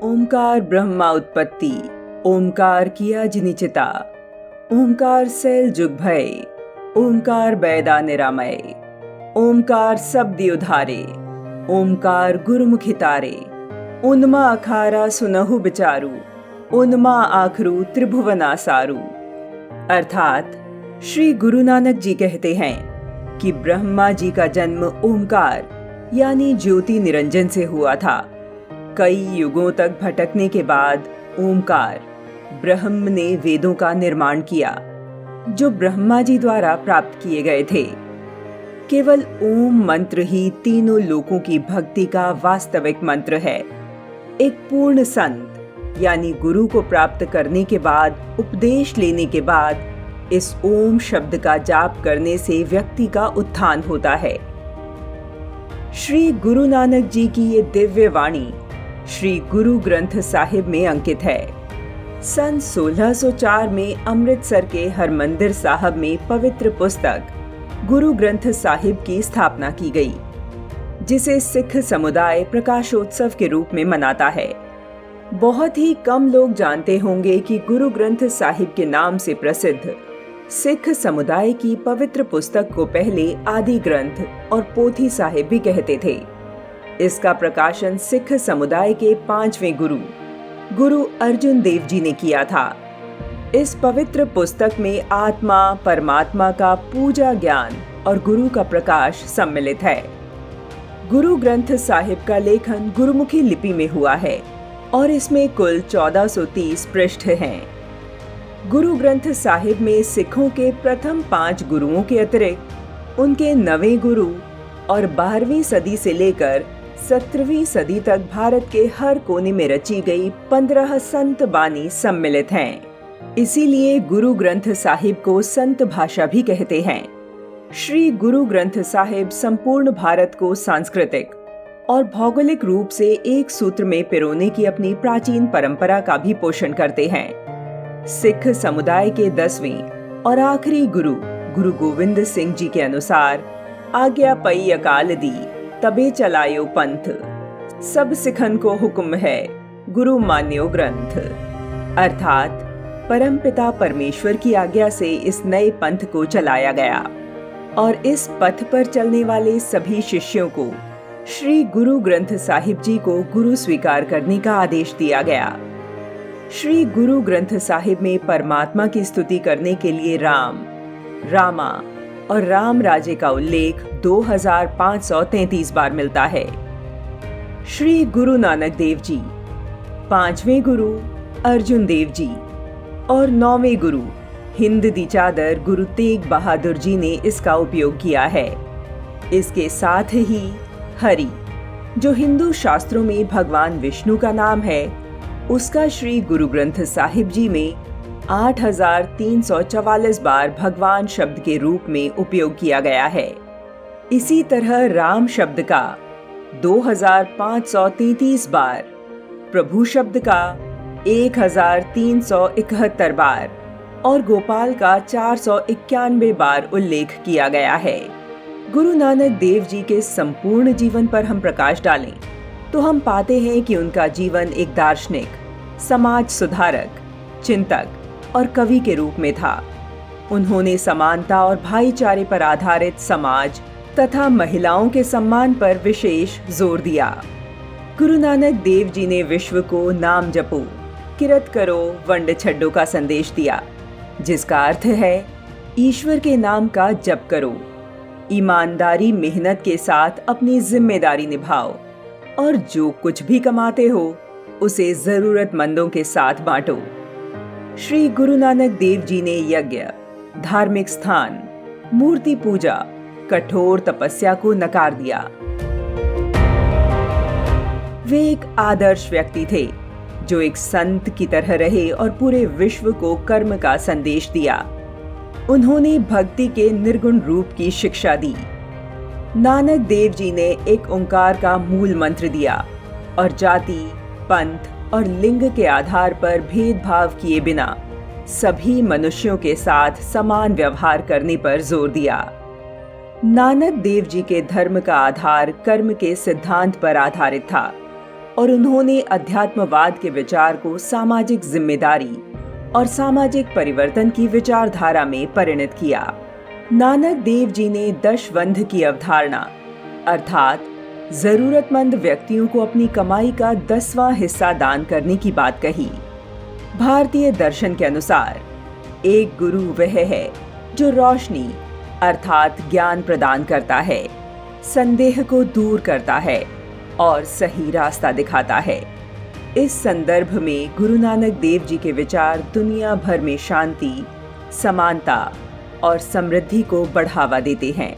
ओंकार ब्रह्मा उत्पत्ति, ओंकार किया जिनिचिता, ओंकार सैल जुग भय, ओंकार बैदा निरामय, ओंकार शब्द उधारे, ओंकार गुरुमुखि तारे, उनमा अखारा सुनहु बिचारू, उनमा आखरू त्रिभुवना सारू। अर्थात श्री गुरु नानक जी कहते हैं कि ब्रह्मा जी का जन्म ओंकार यानी ज्योति निरंजन से हुआ था। कई युगों तक भटकने के बाद ओंकार ब्रह्म ने वेदों का निर्माण किया जो ब्रह्मा जी द्वारा प्राप्त किए गए थे। केवल ओम मंत्र ही तीनों लोकों की भक्ति का वास्तविक मंत्र है। एक पूर्ण संत यानी गुरु को प्राप्त करने के बाद, उपदेश लेने के बाद इस ओम शब्द का जाप करने से व्यक्ति का उत्थान होता है। श्री गुरु नानक जी की ये दिव्य वाणी श्री गुरु ग्रंथ साहिब में अंकित है। सन 1604 में अमृतसर के हरमंदिर साहब में पवित्र पुस्तक गुरु ग्रंथ साहिब की स्थापना की गई, जिसे सिख समुदाय प्रकाशोत्सव के रूप में मनाता है। बहुत ही कम लोग जानते होंगे कि गुरु ग्रंथ साहिब के नाम से प्रसिद्ध सिख समुदाय की पवित्र पुस्तक को पहले आदि ग्रंथ और पोथी साहिब भी कहते थे। इसका प्रकाशन सिख समुदाय के 5वें गुरु अर्जुन देव जी ने किया था। इस पवित्र पुस्तक में आत्मा परमात्मा का पूजा ज्ञान और गुरु का प्रकाश सम्मिलित है। गुरु ग्रंथ साहिब का लेखन गुरुमुखी लिपि में हुआ है और इसमें कुल 1430 पृष्ठ हैं। गुरु ग्रंथ साहिब में सिखों के प्रथम 5 गुरुओं के अतिरिक्त उनके 9वें गुरु और 12वीं सदी से लेकर 17वीं सदी तक भारत के हर कोने में रची गई 15 संत बानी सम्मिलित हैं। इसीलिए गुरु ग्रंथ साहिब को संत भाषा भी कहते हैं। श्री गुरु ग्रंथ साहिब संपूर्ण भारत को सांस्कृतिक और भौगोलिक रूप से एक सूत्र में पिरोने की अपनी प्राचीन परंपरा का भी पोषण करते हैं। सिख समुदाय के 10वें और आखिरी गुरु गोविंद सिंह जी के अनुसार आज्ञा पई अकाल दी तबे चलायो पंथ, सब सिखन को हुक्म है गुरु मान्यो ग्रंथ। अर्थात परमपिता परमेश्वर की आज्ञा से इस नए पंथ को चलाया गया और इस पथ पर चलने वाले सभी शिष्यों को श्री गुरु ग्रंथ साहिब जी को गुरु स्वीकार करने का आदेश दिया गया। श्री गुरु ग्रंथ साहिब में परमात्मा की स्तुति करने के लिए राम, रामा और राम राजे का उल्लेख 2533 बार मिलता है। श्री गुरु नानक देव जी, 5वें गुरु अर्जुन देव जी और 9वें गुरु हिंद दी चादर गुरु तेग बहादुर जी ने इसका उपयोग किया है। इसके साथ ही हरि, जो हिंदू शास्त्रों में भगवान विष्णु का नाम है, उसका श्री गुरु ग्रंथ साहिब जी में 8344 बार भगवान शब्द के रूप में उपयोग किया गया है। इसी तरह राम शब्द का 2533 बार, प्रभु शब्द का 1371 बार और गोपाल का 491 बार उल्लेख किया गया है। गुरु नानक देव जी के संपूर्ण जीवन पर हम प्रकाश डालें तो हम पाते हैं कि उनका जीवन एक दार्शनिक, समाज सुधारक, चिंतक और कवि के रूप में था। उन्होंने समानता और भाईचारे पर आधारित समाज तथा महिलाओं के सम्मान पर विशेष जोर दिया। गुरु नानक देव जी ने विश्व को नाम जपो, किरत करो, वंड छड्डो का संदेश दिया, जिसका अर्थ है ईश्वर के नाम का जप करो, ईमानदारी मेहनत के साथ अपनी जिम्मेदारी निभाओ और जो कुछ भी कमाते हो उसे जरूरतमंदों के साथ बांटो। श्री गुरु नानक देव जी ने यज्ञ, धार्मिक स्थान, मूर्ति पूजा, कठोर तपस्या को नकार दिया। वे एक आदर्श व्यक्ति थे जो एक संत की तरह रहे और पूरे विश्व को कर्म का संदेश दिया। उन्होंने भक्ति के निर्गुण रूप की शिक्षा दी। नानक देव जी ने एक ओंकार का मूल मंत्र दिया और जाति, पंथ और लिंग के आधार पर भेदभाव किए बिना सभी मनुष्यों के साथ समान व्यवहार करने पर जोर दिया। नानक देव जी के धर्म का आधार कर्म के सिद्धांत पर आधारित था। और उन्होंने अध्यात्मवाद के विचार को सामाजिक जिम्मेदारी और सामाजिक परिवर्तन की विचारधारा में परिणत किया। नानक देव जी ने दशवंध की अवधारणा अर्थात जरूरतमंद व्यक्तियों को अपनी कमाई का 10वां हिस्सा दान करने की बात कही। भारतीय दर्शन के अनुसार एक गुरु वह है जो रोशनी अर्थात ज्ञान प्रदान करता है, संदेह को दूर करता है और सही रास्ता दिखाता है। इस संदर्भ में गुरु नानक देव जी के विचार दुनिया भर में शांति, समानता और समृद्धि को बढ़ावा देते हैं।